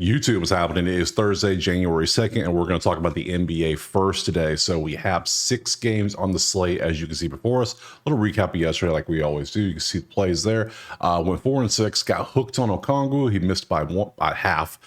YouTube is happening. It is Thursday, January 2nd, and we're going to talk about the NBA first today. So we have 6 games on the slate, as you can see before us. A little recap of yesterday, like we always do. You can see the plays there. Went 4-6, got hooked on Okongwu. He missed by half.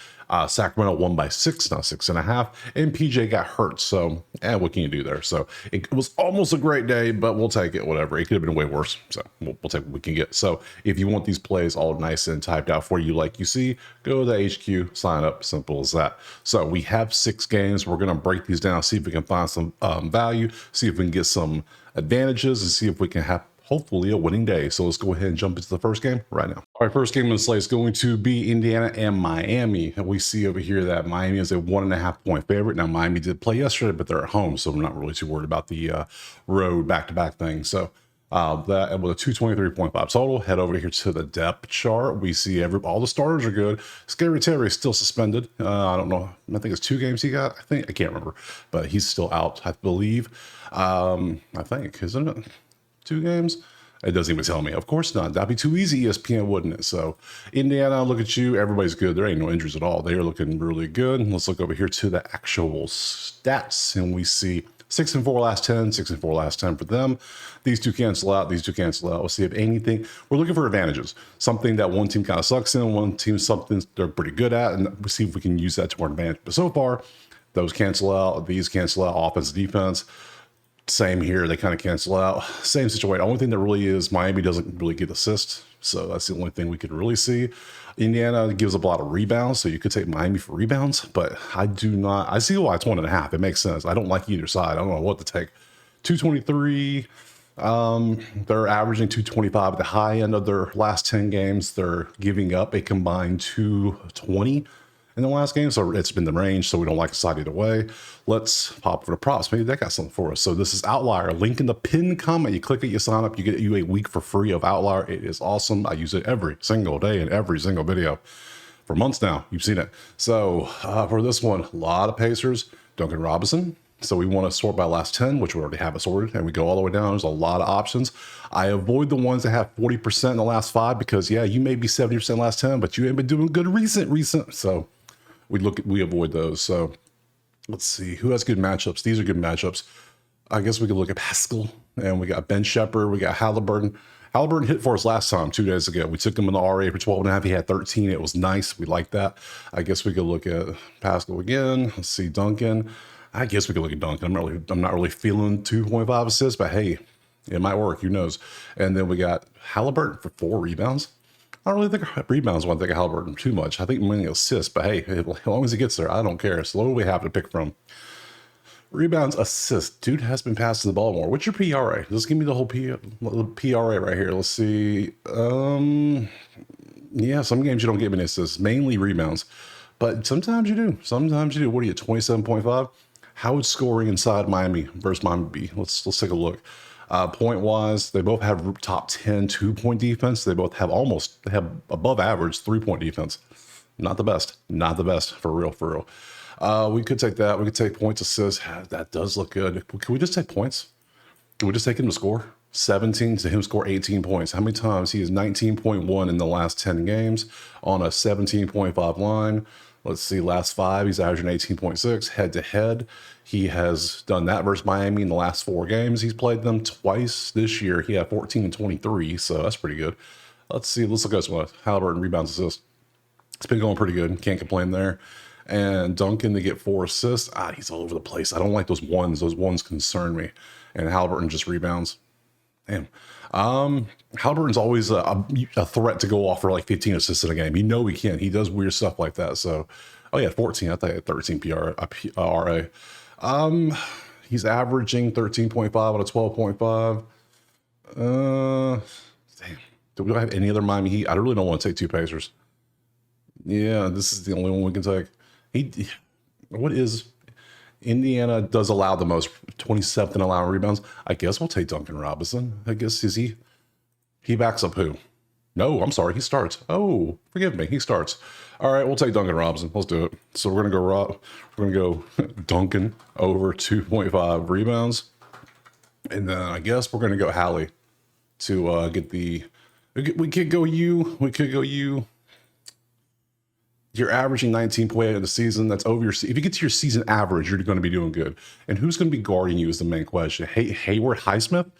Sacramento won by 6, not 6.5, and PJ got hurt. So, what can you do there? So it was almost a great day, but we'll take it. Whatever. It could have been way worse. So we'll take what we can get. So if you want these plays all nice and typed out for you, like you see, go to the HQ, sign up. Simple as that. So we have 6 games. We're going to break these down, see if we can find some value, see if we can get some advantages, and see if we can have hopefully a winning day. So let's go ahead and jump into the first game right now. All right, first game on the slate is going to be Indiana and Miami. And we see over here that Miami is a 1.5 point favorite. Now, Miami did play yesterday, but they're at home, so I'm not really too worried about the road back-to-back thing. So that with a 223.5 total, head over here to the depth chart. We see all the starters are good. Scary Terry is still suspended. I don't know. I think it's 2 games he got. I can't remember, but he's still out, I believe. I think, isn't it? 2 games? It doesn't even tell me. Of course not. That'd be too easy, ESPN, wouldn't it? So, Indiana, look at you. Everybody's good. There ain't no injuries at all. They are looking really good. Let's look over here to the actual stats, and we see 6-4 last 10, 6-4 last 10 for them. These two cancel out. These two cancel out. We'll see if anything. We're looking for advantages. Something that one team kind of sucks in, one team something they're pretty good at, and we'll see if we can use that to our advantage. But so far, those cancel out. These cancel out. Offense, defense. Same here, they kind of cancel out. Same situation. Only thing that really is Miami doesn't really get assists, so that's the only thing we could really see. Indiana gives up a lot of rebounds, so you could take Miami for rebounds, but I do not. I see why it's 1.5. It makes sense. I don't like either side. I don't know what to take. 223. They're averaging 225 at the high end of their last 10 games. They're giving up a combined 220 in the last game, so it's been the range, so we don't like to side either way. Let's pop for the props. Maybe that got something for us. So this is Outlier. Link in the pinned comment. You click it, you sign up, you get you a week for free of Outlier. It is awesome. I use it every single day in every single video for months now. You've seen it. So for this one, a lot of Pacers. Duncan Robinson. So we want to sort by last 10, which we already have it sorted, and we go all the way down. There's a lot of options. I avoid the ones that have 40% in the last 5 because, yeah, you may be 70% last 10, but you ain't been doing good recent. So we avoid those. So let's see who has good matchups. These are good matchups. I guess we could look at Pascal, and we got Ben Shepherd. We got Halliburton. Halliburton hit for us last time 2 days ago. We took him in the RA for 12.5. He had 13. It was nice. We like that. I guess we could look at Pascal again. Let's see Duncan. I guess we could look at Duncan. I'm not really feeling 2.5 assists, but hey, it might work. Who knows? And then we got Halliburton for 4 rebounds. I don't really think rebounds when I think of Halliburton too much. I think mainly assists, but hey, as long as he gets there, I don't care. So what do we have to pick from? Rebounds, assists. Dude has been passing the ball more. What's your PRA? Just give me the whole PRA right here. Let's see. Yeah, some games you don't get many assists, mainly rebounds, but sometimes you do. Sometimes you do. What are you, 27.5? How would scoring inside Miami versus Miami be? Let's take a look. Point wise, they both have top 10 2-point defense. They both have above average 3-point defense. Not the best for real. We could take that. We could take points, assists. That does look good. Can we just take points? Can we just take him to score 17 to him score 18 points? How many times? He is 19.1 in the last 10 games on a 17.5 line. Let's see, last 5, he's averaging 18.6 head-to-head. He has done that versus Miami in the last 4 games. He's played them twice this year. He had 14 and 23, so that's pretty good. Let's see. Let's look at this one. Halliburton rebounds assists. It's been going pretty good. Can't complain there. And Duncan to get 4 assists. He's all over the place. I don't like those ones. Those ones concern me. And Halliburton just rebounds. Damn. Halliburton's always a threat to go off for like 15 assists in a game. You know he can. He does weird stuff like that. So, oh yeah, 14. I thought he had 13 PRA. He's averaging 13.5 out of 12.5. Damn. Do we have any other Miami Heat? I really don't want to take 2 Pacers. Yeah, this is the only one we can take. What is Indiana does allow the most, 27th in allowing rebounds. I guess we'll take Duncan Robinson. I guess he backs up who? No, I'm sorry, he starts. Oh, forgive me, he starts. All right, we'll take Duncan Robinson. Let's do it. So we're gonna go Duncan over 2.5 rebounds, and then I guess we're gonna go Hallie to get the. We could go you. You're averaging 19.8 in the season. That's over your. If you get to your season average, you're going to be doing good. And who's going to be guarding you is the main question. Hey, Hayward Highsmith,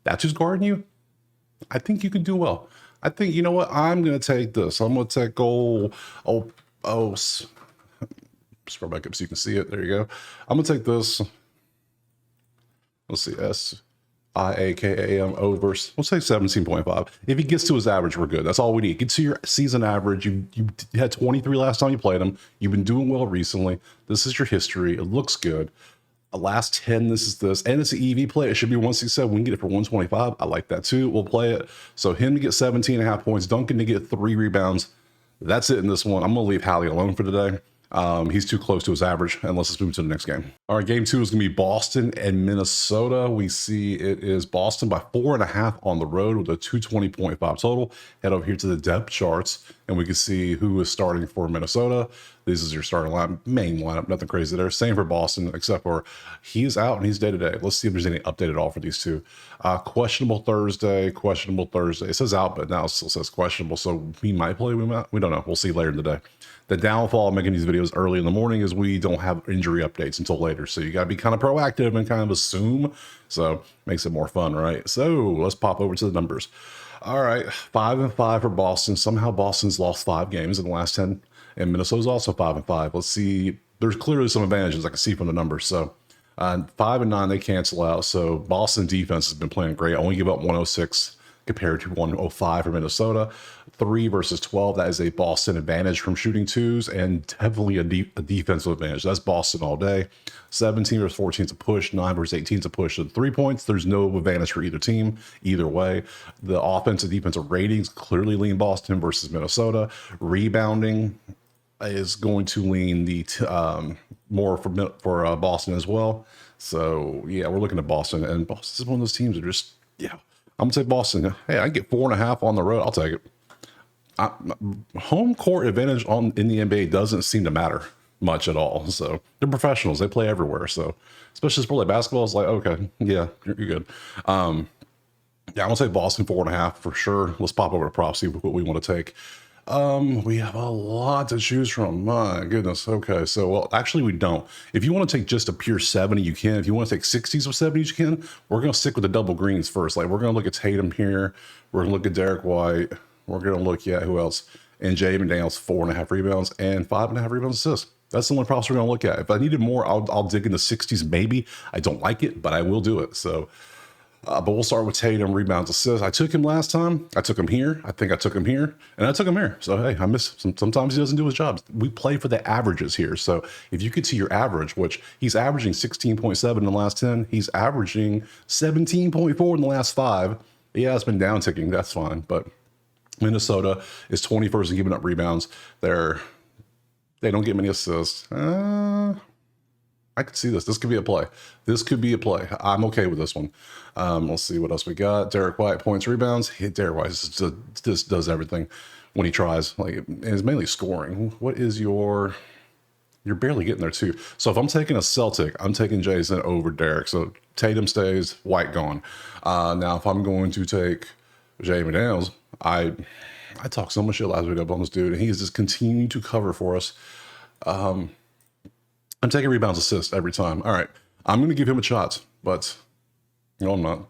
that's who's guarding you. I think you can do well. I think, you know what? I'm going to take this. I'm going to take scroll back up so you can see it. There you go. I'm going to take this. Let's see, SIAKAM over, we'll say 17.5. If he gets to his average, we're good. That's all we need. Get to your season average. You had 23 last time you played him. You've been doing well recently. This is your history. It looks good. Last 10, this is this. And it's an EV play. It should be 167. We can get it for 125. I like that too. We'll play it. So him to get 17.5 points. Duncan to get 3 rebounds. That's it in this one. I'm going to leave Hallie alone for today. He's too close to his average, and let's just move to the next game. All right, game 2 is going to be Boston and Minnesota. We see it is Boston by 4.5 on the road with a 220.5 total. Head over here to the depth charts, and we can see who is starting for Minnesota. This is your starting main lineup, nothing crazy there. Same for Boston, except for he's out and he's day-to-day. Let's see if there's any update at all for these two. Questionable Thursday. It says out, but now it still says questionable, so we might play, we don't know. We'll see later in the day. The downfall of making these videos early in the morning is we don't have injury updates until later. So you got to be kind of proactive and kind of assume. So makes it more fun, right? So let's pop over to the numbers. All right, 5-5 for Boston. Somehow Boston's lost 5 games in the last 10, and Minnesota's also 5-5. Let's see. There's clearly some advantages I can see from the numbers. So 5 and 9, they cancel out. So Boston defense has been playing great. I only give up 106 compared to 105 for Minnesota. 3 versus 12, that is a Boston advantage from shooting twos, and definitely a defensive advantage. That's Boston all day. 17 versus 14 is a push. 9 versus 18 is a push. So 3 points, there's no advantage for either team, either way. The offensive defensive ratings clearly lean Boston versus Minnesota. Rebounding is going to lean the more for Boston as well. So yeah, we're looking at Boston, and Boston is one of those teams that are just, yeah. I'm gonna take Boston. Hey, I get 4.5 on the road. I'll take it. Home court advantage in the NBA doesn't seem to matter much at all. So they're professionals. They play everywhere. So especially sport like basketball, it's like, okay, yeah, you're good. Yeah, I'm gonna say Boston 4.5 for sure. Let's pop over to props, see what we want to take. We have a lot to choose from. My goodness. Okay, so well, actually we don't. If you want to take just a pure 70, you can. If you want to take 60s or 70s, you can. We're gonna stick with the double greens first. Like we're gonna look at Tatum here. We're gonna look at Derek White. We're gonna look at who else? And Jaden Daniels 4.5 rebounds and 5.5 rebounds assists. That's the only props we're gonna look at. If I needed more, I'll dig in the 60s maybe. I don't like it, but I will do it. So. But we'll start with Tatum, rebounds, assists. I took him last time. I took him here. I think I took him here. And I took him here. So, hey, I miss sometimes he doesn't do his job. We play for the averages here. So, if you get to your average, which he's averaging 16.7 in the last 10, he's averaging 17.4 in the last 5. Yeah, it's been down ticking. That's fine. But Minnesota is 21st in giving up rebounds. They don't get many assists. I could see this. This could be a play. This could be a play. I'm okay with this one. Let's see what else we got. Derek White, points, rebounds. Derek White just does everything when he tries. Like, it's mainly scoring. What is your... You're barely getting there, too. So if I'm taking a Celtic, I'm taking Jason over Derek. So Tatum stays, White gone. Now, if I'm going to take Jay McDaniels, I talked so much shit last week up on this dude, and he's just continuing to cover for us. I'm taking rebounds, assists every time. All right, I'm going to give him a shot, but no, I'm not.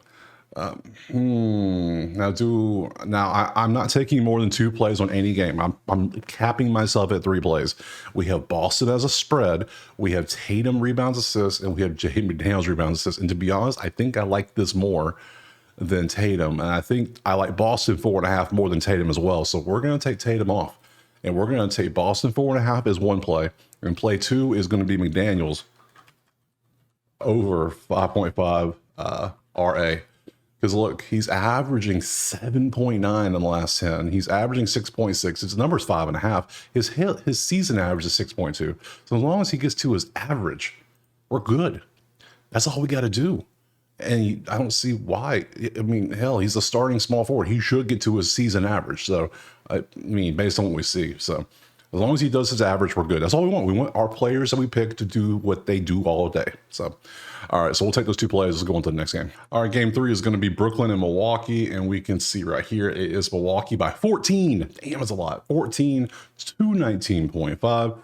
I'm not taking more than 2 plays on any game. I'm capping myself at 3 plays. We have Boston as a spread. We have Tatum rebounds, assists, and we have Jaden McDaniels rebounds, assists. And to be honest, I think I like this more than Tatum, and I think I like Boston 4.5 more than Tatum as well. So we're going to take Tatum off. And we're going to take Boston 4.5 as one play. And play 2 is going to be McDaniels over 5.5 RA. Because look, he's averaging 7.9 in the last 10. He's averaging 6.6. His number's 5.5. His season average is 6.2. So as long as he gets to his average, we're good. That's all we got to do. And I don't see why. I mean, hell, he's a starting small forward. He should get to his season average. So, I mean, based on what we see. So, As long as he does his average, we're good. That's all we want. We want our players that we pick to do what they do all day. So, all right, so we'll take those two plays. Let's go on to the next game. All right, game 3 is going to be Brooklyn and Milwaukee, and we can see right here it is Milwaukee by 14. Damn, it's a lot. 14 to 19.5.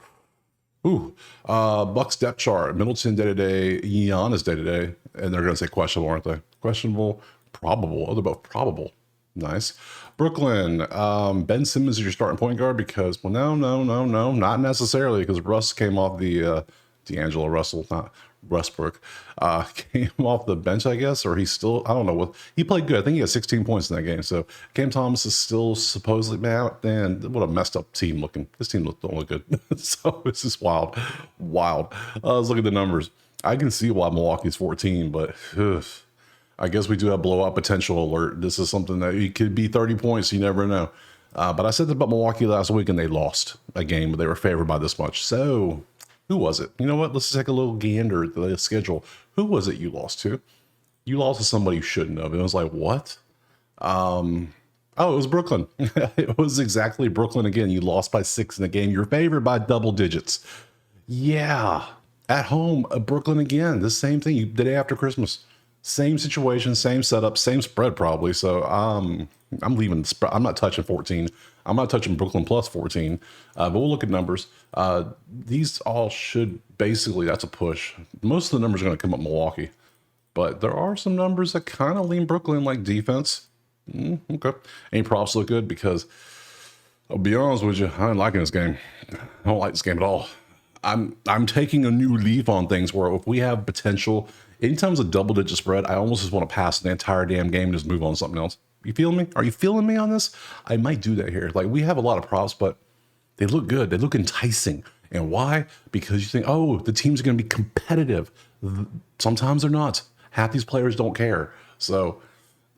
Ooh, Bucks depth chart. Middleton day-to-day, Giannis day-to-day, and they're going to say questionable, aren't they? Questionable, probable. Oh, they're both probable. Nice. Brooklyn, Ben Simmons is your starting point guard because, well, no, not necessarily, because Russ came off the D'Angelo Russell, not Westbrook, came off the bench, I guess, or he's still, I don't know. What he played good. I think he had 16 points in that game. So Cam Thomas is still supposedly, man, what a messed up team looking. This team don't look good. So this is wild. Let's look at the numbers. I can see why Milwaukee's 14, but I guess we do have blowout potential alert. This is something that it could be 30 points. You never know. But I said that about Milwaukee last week, and they lost a game, but they were favored by this much. So who was it? You know what? Let's take a little gander at the schedule. Who was it you lost to? You lost to somebody you shouldn't have. It was like, what? Oh, it was Brooklyn. It was exactly Brooklyn again. You lost by 6 in the game. You're favored by double digits. Yeah. At home, Brooklyn again. The same thing. The day after Christmas. Same situation, same setup, same spread probably. So I'm leaving the spread. I'm not touching 14. I'm not touching Brooklyn plus 14. But we'll look at numbers. These all should basically, that's a push. Most of the numbers are going to come up Milwaukee. But there are some numbers that kind of lean Brooklyn, like defense. Okay. Any props look good? Because I'll be honest with you, I ain't liking this game. I don't like this game at all. I'm taking a new leaf on things where if we have potential, anytime it's a double-digit spread, I almost just want to pass the entire damn game and just move on to something else. You feel me? Are you feeling me on this? I might do that here. Like, we have a lot of props, but they look good. They look enticing. And why? Because you think, oh, the team's going to be competitive. Sometimes they're not. Half these players don't care. So,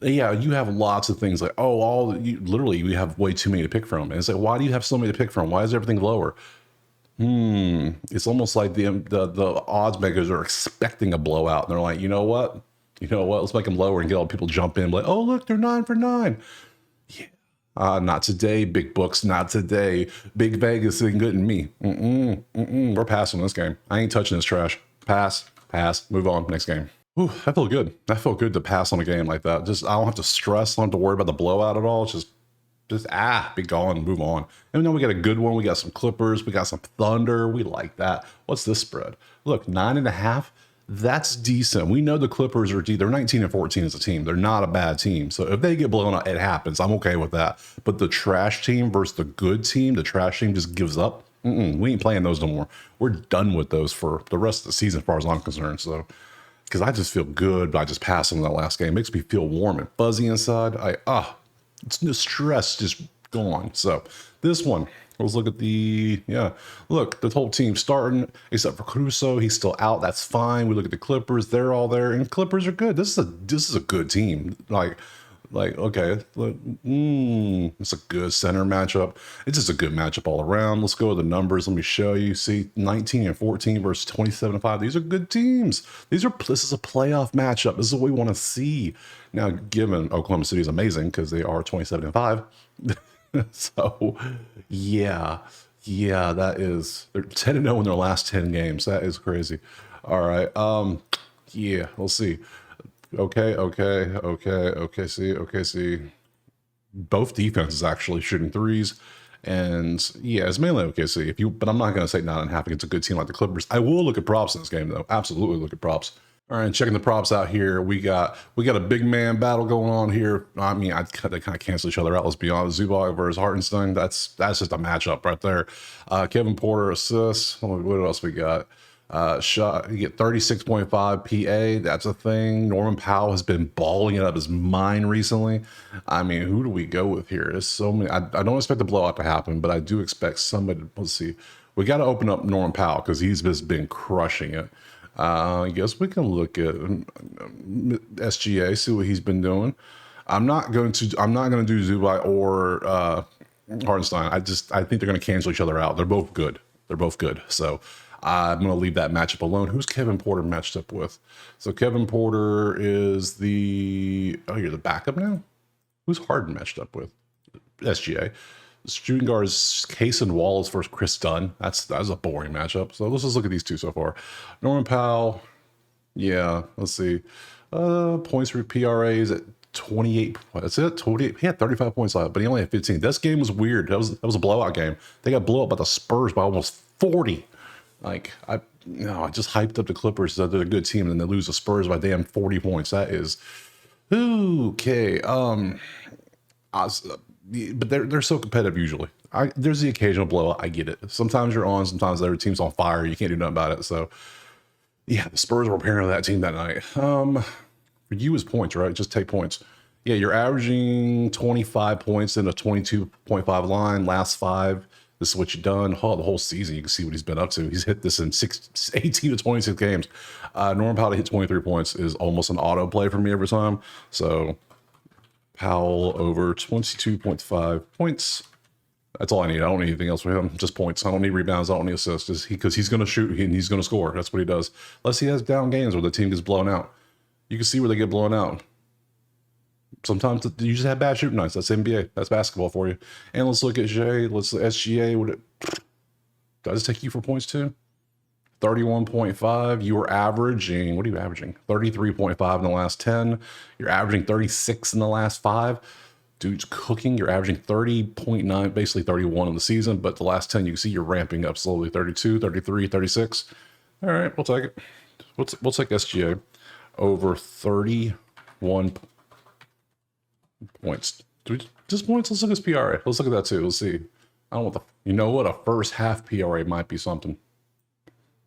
yeah, you have lots of things like, oh, literally, you have way too many to pick from. And it's like, why do you have so many to pick from? Why is everything lower? It's almost like the odds makers are expecting a blowout. And they're like, you know what? Let's make them lower and get all people jump in. Like, oh, look, they're 9 for 9. Yeah. Not today, big books. Not today. Big Vegas isn't good in me. We're passing this game. I ain't touching this trash. Pass. Move on. Next game. Ooh, that felt good. That felt good to pass on a game like that. Just, I don't have to stress. I don't have to worry about the blowout at all. It's just be gone, move on. And then we got a good one. We got some Clippers. We got some Thunder. We like that. What's this spread? Look, 9.5. That's decent. We know the Clippers are they're 19 and 14 as a team. They're not a bad team. So if they get blown out, it happens. I'm okay with that. But the trash team versus the good team, the trash team just gives up. We ain't playing those no more. We're done with those for the rest of the season as far as I'm concerned. So, because I just feel good by just passing that last game. It makes me feel warm and fuzzy inside. It's the stress just gone. So this one, let's look at look, the whole team starting except for Caruso. He's still out. That's fine. We look at the Clippers. They're all there, and Clippers are good. This is a good team. Like okay, it's a good center matchup. It's just a good matchup all around. Let's go with the numbers. Let me show you. See, 19 and 14 versus 27 and 5. These are good teams. This is a playoff matchup. This is what we want to see. Now, given Oklahoma City is amazing because they are 27 and 5. So, yeah, that is, they're 10 and 0 in their last 10 games. That is crazy. All right. Yeah, we'll see. Okay. See. Both defenses actually shooting threes. And yeah, it's mainly OKC. But I'm not going to say 9.5 against a good team like the Clippers. I will look at props in this game, though. Absolutely look at props. All right, checking the props out here. We got a big man battle going on here. I mean, they kind of cancel each other out. Let's be honest. Zubac versus Hartenstein. That's just a matchup right there. Kevin Porter assists. What else we got? Shot. You get 36.5 PA. That's a thing. Norman Powell has been balling it up his mind recently. I mean, who do we go with here? There's so many. I don't expect the blowout to happen, but I do expect somebody. Let's see. We got to open up Norman Powell because he's just been crushing it. I guess we can look at SGA, see what he's been doing. I'm not going to do Zubac or Hartenstein. I think they're going to cancel each other out. They're both good. So I'm going to leave that matchup alone. Who's Kevin Porter matched up with? So Kevin Porter is you're the backup now? Who's Harden matched up with? SGA. Shooting guards Case and Wallace versus Chris Dunn. That's a boring matchup. So let's just look at these two so far. Norman Powell, yeah, let's see. Points for PRAs at 28. That's it. 28. He had 35 points left, but he only had 15. This game was weird. That was a blowout game. They got blown up by the Spurs by almost 40. Like I just hyped up the Clippers that they're a good team, and then they lose the Spurs by damn 40 points. That is okay. But they're so competitive usually. There's the occasional blowout. I get it. Sometimes you're on, sometimes the other team's on fire. You can't do nothing about it. So yeah, the Spurs were apparently that team that night. For you is points, right? Just take points. Yeah, you're averaging 25 points in a 22.5 line. Last five. This is what you've done. Oh, the whole season, you can see what he's been up to. He's hit this in 18 to 26 games. Norman Powell to hit 23 points is almost an auto play for me every time. So Powell over 22.5 points. That's all I need. I don't need anything else for him. Just points. I don't need rebounds. I don't need assists. Because he's going to shoot and he's going to score. That's what he does. Unless he has down games where the team gets blown out. You can see where they get blown out. Sometimes you just have bad shooting nights. That's NBA. That's basketball for you. And let's look at Jay. Let's SGA. Did I just take you for points too? 31.5. You were averaging, what are you averaging? 33.5 in the last 10. You're averaging 36 in the last 5. Dude's cooking. You're averaging 30.9, basically 31 in the season, but the last 10, you can see you're ramping up slowly. 32, 33, 36. All right, we'll take it. We'll take SGA over 31 points. Just points? Let's look at his PRA. Let's look at that too. Let's see. I don't want the, you know what? A first half PRA might be something.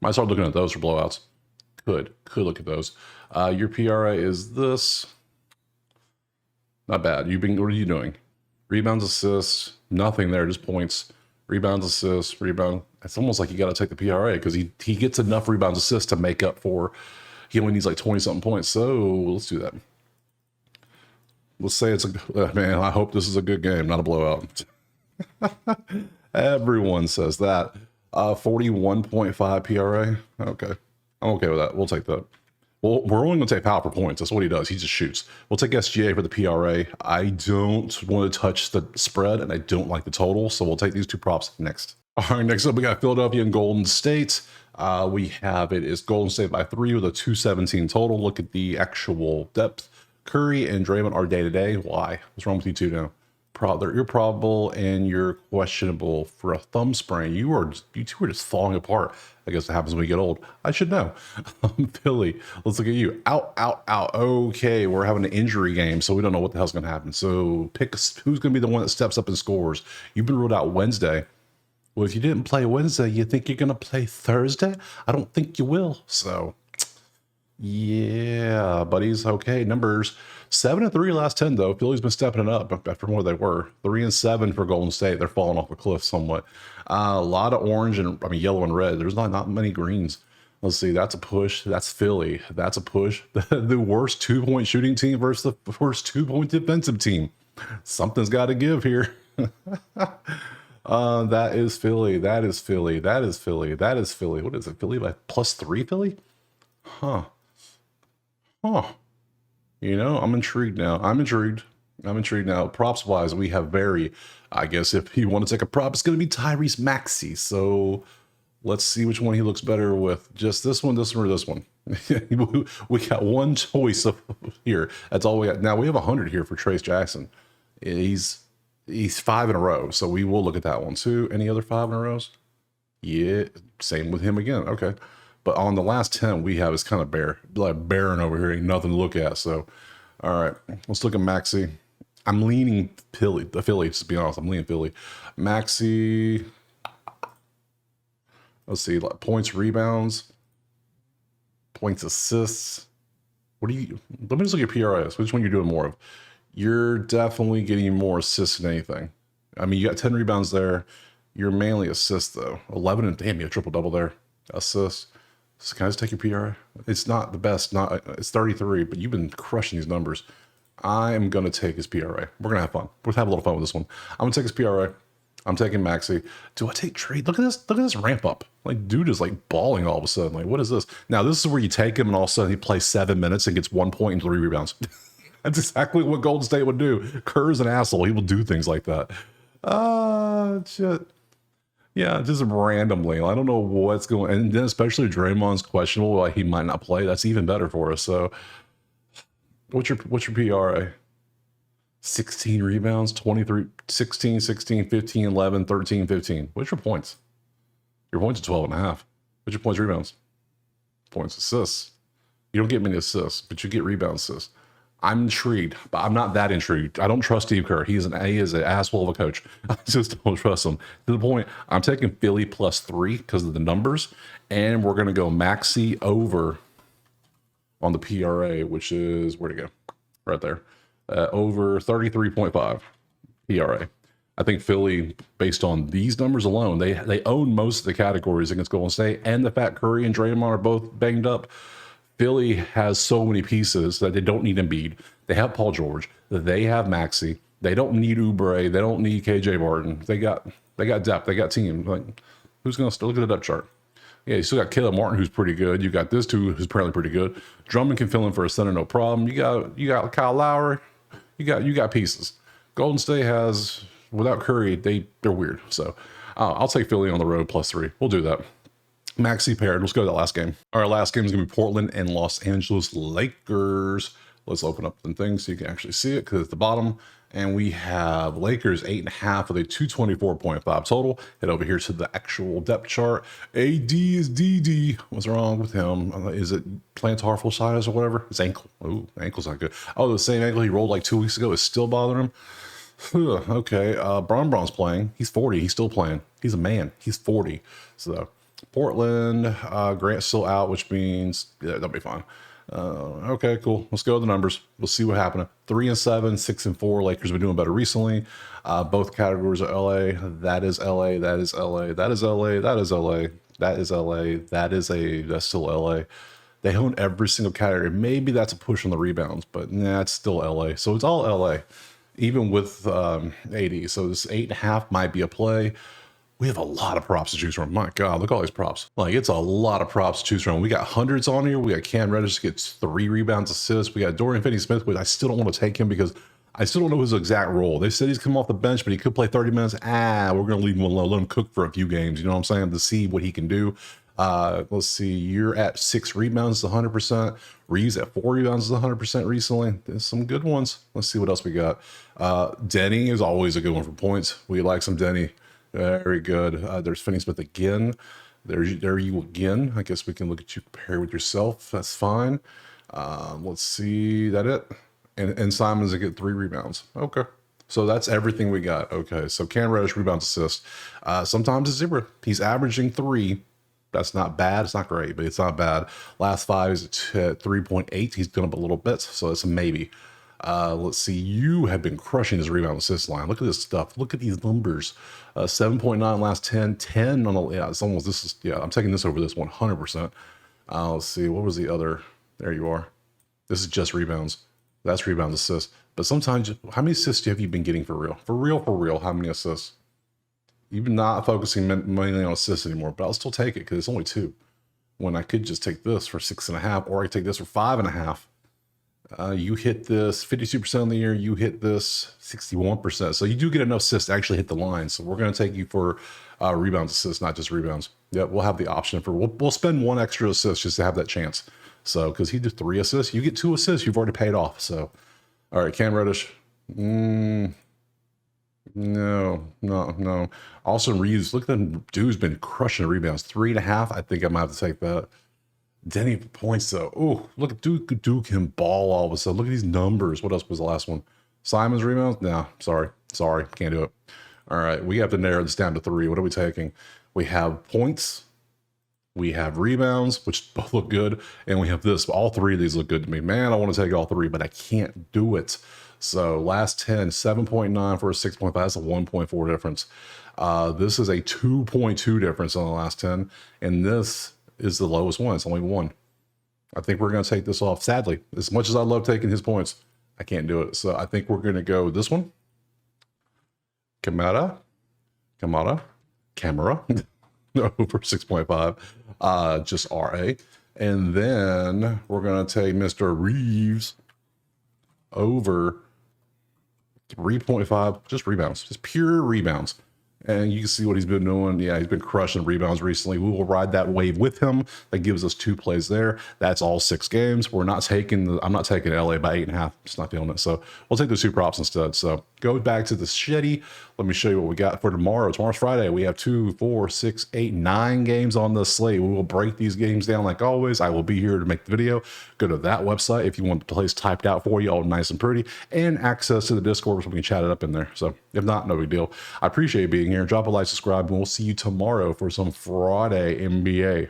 Might start looking at those for blowouts. Could look at those. Your PRA is this. Not bad. What are you doing? Rebounds, assists, nothing there, just points. Rebounds, assists, rebound. It's almost like you got to take the PRA because he gets enough rebounds, assists to make up for. He only needs like 20-something points. So let's do that. Let's say it's man. I hope this is a good game, not a blowout. Everyone says that. 41.5 PRA. Okay. I'm okay with that. We'll take that. Well, we're only going to take Powell for points. That's what he does. He just shoots. We'll take SGA for the PRA. I don't want to touch the spread, and I don't like the total, so we'll take these two props next. All right, next up, we got Philadelphia and Golden State. We have it is Golden State by 3 with a 217 total. Look at the actual depth. Curry and Draymond are day-to-day. Why? What's wrong with you two now? You're probable and you're questionable for a thumb sprain. You two are just falling apart. I guess it happens when we get old. I should know. Philly, let's look at you. Out. Okay, we're having an injury game, so we don't know what the hell's going to happen. So pick who's going to be the one that steps up and scores. You've been ruled out Wednesday. Well, if you didn't play Wednesday, you think you're going to play Thursday? I don't think you will. So yeah, buddies. Okay, numbers 7-3 last 10 though. Philly's been stepping it up after where they were 3-7 for Golden State. They're falling off a cliff somewhat. A lot of orange and yellow and red. There's not many greens. Let's see. That's a push. That's Philly. That's a push. The worst 2-point shooting team versus the worst 2-point defensive team. Something's got to give here. That is Philly. That is Philly. That is Philly. That is Philly. What is it? Philly by +3 Philly? Huh. You know, I'm intrigued now. I'm intrigued now. Props wise, we have I guess if you want to take a prop, it's going to be Tyrese Maxey. So let's see which one he looks better with. Just this one, or this one. We got one choice here. That's all we got. Now we have 100 here for Trace Jackson. He's 5 in a row. So we will look at that one too. Any other 5 in a row? Yeah, same with him again. Okay. But on the last 10 we have is kind of barren over here. Ain't nothing to look at. So, all right, let's look at Maxey. I'm leaning Philly, to be honest. I'm leaning Philly. Maxey, let's see, points, rebounds, points, assists. Let me just look at PRS. Which one you're doing more of? You're definitely getting more assists than anything. I mean, you got 10 rebounds there. You're mainly assists, though. 11 and damn, you have triple-double there. Assists. So can I just take your PRA? It's not the best. It's 33, but you've been crushing these numbers. I am going to take his PRA. We're going to have fun. We'll have a little fun with this one. I'm going to take his PRA. I'm taking Maxey. Do I take trade? Look at this ramp up. Like, dude is like balling all of a sudden. Like, what is this? Now, this is where you take him and all of a sudden he plays 7 minutes and gets 1 point and 3 rebounds. That's exactly what Golden State would do. Kerr's an asshole. He will do things like that. Shit. Yeah, just randomly. I don't know what's going, and then especially Draymond's questionable, like he might not play. That's even better for us. So, what's your PRA? 16 rebounds, 23, 16, 16, 15, 11, 13, 15. What's your points? Your points are 12 and a half. What's your points, rebounds? Points, assists. You don't get many assists, but you get rebound assists. I'm intrigued, but I'm not that intrigued. I don't trust Steve Kerr. He is an asshole of a coach. I just don't trust him. To the point, I'm taking Philly +3 because of the numbers, and we're going to go Maxey over on the PRA, which is, where'd it go? Right there. Over 33.5 PRA. I think Philly, based on these numbers alone, they own most of the categories against Golden State, and the fact Curry and Draymond are both banged up. Philly has so many pieces that they don't need Embiid. They have Paul George. They have Maxey. They don't need Oubre. They don't need KJ Martin. They got depth. They got team. Like, who's going to still look at the depth chart? Yeah, you still got Caleb Martin, who's pretty good. You got this dude, who's apparently pretty good. Drummond can fill in for a center, no problem. You got Kyle Lowry. You got pieces. Golden State has, without Curry, they're weird. So I'll take Philly on the road +3. We'll do that. Maxey paired. Let's go to that last game. Our last game is going to be Portland and Los Angeles Lakers. Let's open up the thing so you can actually see it because it's the bottom. And we have Lakers 8.5 with a 224.5 total. Head over here to the actual depth chart. AD is DD. What's wrong with him? Is it plantar fasciitis or whatever? His ankle. Oh, ankle's not good. Oh, the same ankle he rolled like 2 weeks ago is still bothering him. Okay. Braun's playing. He's 40. He's still playing. He's a man. He's 40. So Portland, Grant's still out, which means that'll be fine. Okay, cool. Let's go to the numbers. We'll see what happened. 3-7, 6-4. Lakers have been doing better recently. Both categories are LA. That is LA. That is LA. That is LA. That is LA. That is LA. That's still LA. They own every single category. Maybe that's a push on the rebounds, but nah, it's still LA. So it's all LA, even with 80. So this 8.5 might be a play. We have a lot of props to choose from. My God, look at all these props. Like, it's a lot of props to choose from. We got hundreds on here. We got Cam Reddish gets 3 rebounds, assists. We got Dorian Finney-Smith, but I still don't want to take him because I still don't know his exact role. They said he's come off the bench, but he could play 30 minutes. We're going to leave him alone. Let him cook for a few games. You know what I'm saying? To see what he can do. Let's see. You're at 6 rebounds, 100%. Reeves at 4 rebounds, 100% recently. There's some good ones. Let's see what else we got. Denny is always a good one for points. We like some Denny. Very good. There's Finney-Smith again. There you again. I guess we can look at you compare with yourself. That's fine. Let's see. That it? And Simon's to get 3 rebounds. Okay. So that's everything we got. Okay. So Cam Reddish, rebounds, assist. Sometimes it's 0. He's averaging 3. That's not bad. It's not great, but it's not bad. Last 5 is at 3.8. He's gone up a little bit. So it's a maybe. Let's see. You have been crushing this rebound assist line. Look at this stuff. Look at these numbers. 7.9 last 10. 10 on the, yeah, it's almost, this is, yeah, I'm taking this over this 100%. Let's see. What was the other? There you are. This is just rebounds. That's rebounds, assists. But sometimes, how many assists have you been getting for real? For real, how many assists? You've been not focusing mainly on assists anymore, but I'll still take it because it's only 2. When I could just take this for 6.5, or I could take this for 5.5. You hit this 52% of the year. You hit this 61%. So you do get enough assists to actually hit the line. So we're going to take you for rebounds, assists, not just rebounds. Yeah, we'll have the option for, we'll spend 1 extra assist just to have that chance. So, because he did 3 assists, you get 2 assists, you've already paid off. So, all right, Cam Reddish. No. Austin Reeves, look at that dude's been crushing the rebounds. 3.5. I think I might have to take that. Denny points though. Oh, look at Duke can ball all of a sudden. Look at these numbers. What else was the last one? Simon's rebounds? No, sorry, can't do it. All right, we have to narrow this down to 3. What are we taking? We have points, we have rebounds, which both look good, and we have this. All 3 of these look good to me. Man, I want to take all 3, but I can't do it. So last 10, 7.9 for a 6.5. That's a 1.4 difference. This is a 2.2 difference on the last 10, and this is the lowest one. It's only 1. I think we're going to take this off. Sadly, as much as I love taking his points, I can't do it. So I think we're going to go this one. Camara. Over 6.5. Just RA. And then we're going to take Mr. Reeves over 3.5, just rebounds, just pure rebounds. And you can see what he's been doing. Yeah, he's been crushing rebounds recently. We will ride that wave with him. That gives us 2 plays there. That's all 6 games. I'm not taking LA by 8.5. Just not feeling it. So we'll take the 2 props instead. So go back to the Shetty. Let me show you what we got for tomorrow. Tomorrow's Friday. We have 2, 4, 6, 8, 9 games on the slate. We will break these games down like always. I will be here to make the video. Go to that website if you want the plays typed out for you, all nice and pretty, and access to the Discord so we can chat it up in there. So if not, no big deal. I appreciate you being here. Drop a like, subscribe, and we'll see you tomorrow for some Friday NBA.